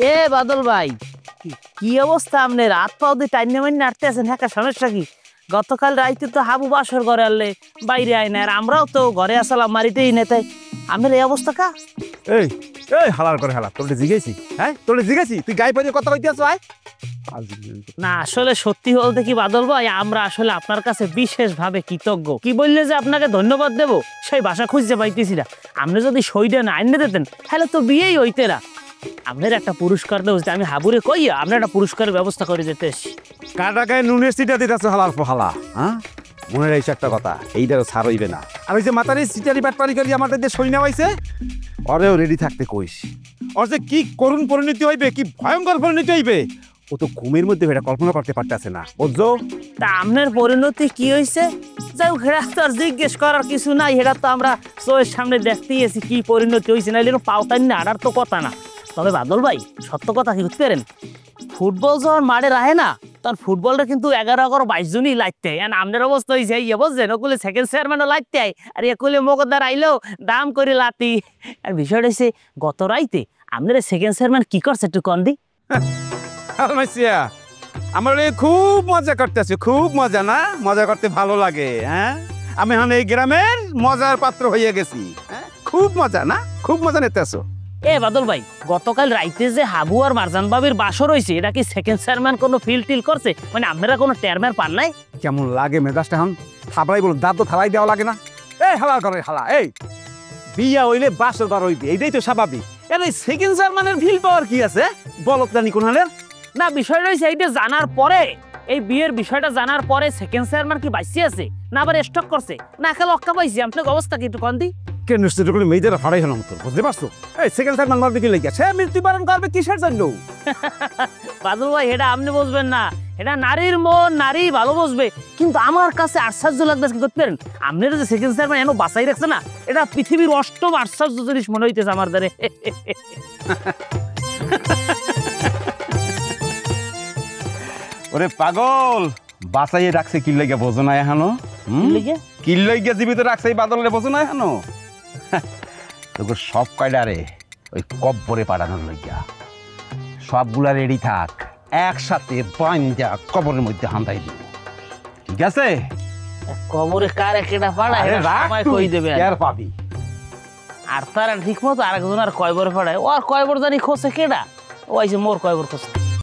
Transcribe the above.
এ বাদল ভাই, কি অবস্থা? আপনি রাত পাও দিয়ে টাইনে মাইনে নাড়তে আছেন, হ্যাঁ সমস্যা কি? গতকাল রাইতে তো হাবু বাসর ঘরে আনলে বাইরে আয় না, আর আমরাও তো ঘরে আসলাম মারিতেই নেতাই। আপনার এই অবস্থা কা? এই এই হালার করে হালা, তোরে জিগেছি, হ্যাঁ তোরে জিগেছি, তুই গায়ে পাড়িয়ে কথা কইতে আছো? আয় না আসলে সত্যি বলতে কি বাদল ভাই, আমরা আসলে আপনার কাছে বিশেষভাবে কৃতজ্ঞ। কি বললে যে আপনাকে ধন্যবাদ দেবো সেই ভাষা খুঁজতে পাইতেছি না। আপনি যদি সইটা না আইনে দিতেন তাহলে তো বিয়েই হইতে না। আপনার একটা পুরস্কার দেবো, আমি হাবুরে কইয়া আপনার একটা পুরস্কারের ব্যবস্থা করে যেতে এসছি। কাটা গায়ে নুনের সিটা দিতেছো হালার হালা, হ্যাঁ মনে রাইছে একটা কথা, এইটারও ছাড় হইবে না। আর ওই যে মাতারি সিটারি বাটপারি করি আমাদের যে সই নেওয়াইছে, ওরেও রেডি থাকতে কইস। ওর যে কি করুণ পরিণতি হইবে, কি ভয়ঙ্কর পরিণতি হইবে, ও তো ঘুমের মধ্যে এটা কল্পনা করতে পারতেছে না, বুঝছো? তা আপনার পরিণতি কি হয়েছে? যাই হোক, হেরা তো আর জিজ্ঞেস করার কিছু নাই, হেরা তো আমরা চোখের সামনে দেখতেই আছি কি পরিণতি হয়েছে, না এরকম পাওতাই না আড়ার তো কথা না। তবে বাদল ভাই সত্য কথা কি বুঝতে পারেন, ফুটবল যখন মাঠে রাহে না তখন ফুটবলটা কিন্তু 11-22 জনই লাগতে হয়। আপনার অবস্থা হয়েছে ইয়ে বুঝছেন, ওগুলো সেকেন্ড চেয়ারম্যানও লাগতে হয়, আর এগুলো মগদার আইলেও দাম করে লাতি। আর বিষয়টা হচ্ছে গত রাইতে আপনার সেকেন্ড চেয়ারম্যান কি করছে একটু কন দি। আমার খুব মজা করতেছে, খুব মজা, না মজা করতে ভালো লাগে, হ্যাঁ আমি এখন এই গ্রামের মজার পাত্র হয়ে গেছি, হ্যাঁ খুব মজা, না খুব মজা নিতেছো। এ বাদল ভাই, গতকাল রাইতে যে হাবু আর মারজান বাবির বাসর হয়েছে, এটা কি সেকেন্ড চেয়ারম্যান কোনো ফিল টিল করছে? মানে আপনারা কোনো টেরম্যান পান নাই? কেমন লাগে মেজাজটা এখন? থাবড়াই বলো, দাঁত তো থালাই দেওয়া লাগে না? এই হালা করে হালা, এই বিয়া হইলে বাসর বার হইবে, এইটাই তো স্বাভাবিক। এর এই সেকেন্ড চেয়ারম্যানের ফিল পাওয়ার কি আছে? বলত জানি কোন হালের না, বিষয়টা হয়েছে এইটা জানার পরে, এই বিয়ের বিষয়টা জানার পরে সেকেন্ড চেয়ারম্যান কি বাইসি আছে না আবার স্টক করছে না খেলে অক্কা পাইছি? আপনার অবস্থা কি একটু কন দি। কেন করে মেয়েদের ফাড়াই হলাম তো, বুঝতে পারছো? এই সেকেন্ড চেয়ারম্যান মারবে কি লেগে, সে মৃত্যুবরণ করবে কিসের জন্য? বাদল ভাই এটা আপনি বুঝবেন না, এটা নারীর মন, নারী ভালো বুঝবে। কিন্তু আমার কাছে আশ্চর্য লাগবে কি করতে পারেন, আপনারা যে সেকেন্ড চেয়ারম্যান এনে বাঁচাই রাখছে না, এটা পৃথিবীর অষ্টম আশ্চর্য জিনিস মনে হইতেছে আমার দ্বারে। ওরে পাগল, বাঁচাইয়ে রাখছে কি লাগে বোঝো না এখনো? কি লাগে জীবিত রাখছে এই বাদলে বোঝো না এখনো? তোকে সব কয়ডারে ওই কব্বরে পাঠানোর লইয়া, সবগুলা রেডি থাক, একসাথে বাঞ্জা কবরের মধ্যে হান্দাই দিব, ঠিক আছে? কবরে কার একটা পাড়ায় সময় কই দেবে আর পাবি। আর তারা ঠিক মতো আরেকজন আর কয়বার পাড়ায়, ও আর কয়বার জানি খোঁজে কেডা, ও আইছে মোর কয়বার খোঁজে।